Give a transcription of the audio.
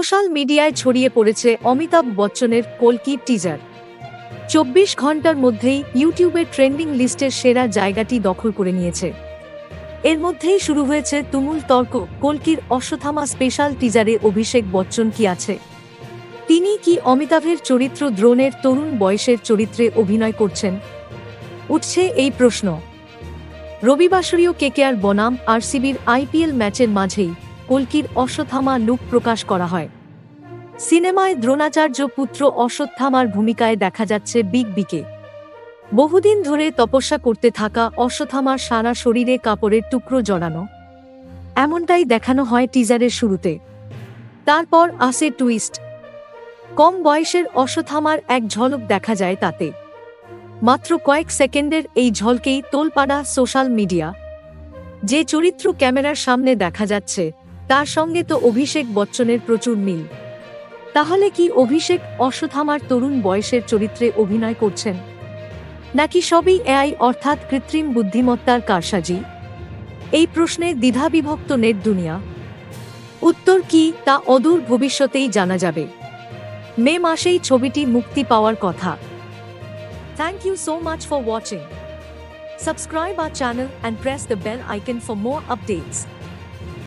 Social মিডিয়ায় ছড়িয়ে পড়েছে অমিতাভ বচ্চনের কল্কি টিজার। ২৪ ঘন্টার মধ্যেই ইউটিউবের ট্রেন্ডিং লিস্টের সেরা জায়গাটি দখল করে নিয়েছে। এর মধ্যেই শুরু হয়েছে তুমুল তর্ক, কল্কির অশ্বত্থামা স্পেশাল টিজারে অভিষেক বচ্চন কি আছে? তিনি কি অমিতাভের চরিত্র দ্রোণের তরুণ বয়সের চরিত্রে অভিনয় করছেন? উঠছে এই প্রশ্ন। রবিবাসরীয় কেকেআর বনাম আরসিবির আইপিএল ম্যাচের মাঝেই কল্কির অশ্বত্থামা লুক প্রকাশ করা হয়। সিনেমায় দ্রোণাচার্য পুত্র অশ্বত্থামার ভূমিকায় দেখা যাচ্ছে বিগ বিকে। বহুদিন ধরে তপস্যা করতে থাকা অশ্বত্থামার সারা শরীরে কাপড়ের টুকরো জড়ানো, এমনটাই দেখানো হয় টিজারের শুরুতে। তারপর আসে টুইস্ট। কম বয়সের অশ্বত্থামার এক ঝলক দেখা যায় তাতে। মাত্র কয়েক সেকেন্ডের এই ঝলকেই তোলপাড়া সোশ্যাল মিডিয়া। যে চরিত্র ক্যামেরার সামনে দেখা যাচ্ছে তার সঙ্গে তো অভিষেক বচ্চনের প্রচুর মিল। তাহলে কি অভিষেক অশ্বত্থামার তরুণ বয়সের চরিত্রে অভিনয় করছেন, নাকি সবই এআই অর্থাৎ কৃত্রিম বুদ্ধিমত্তার কারসাজি? এই প্রশ্নে দ্বিধাবিভক্ত নেট দুনিয়া। উত্তর কি তা অদূর ভবিষ্যতেই জানা যাবে। মে মাসেই ছবিটি মুক্তি পাওয়ার কথা। Thank you so much for watching. Subscribe our channel and press the bell icon for more updates.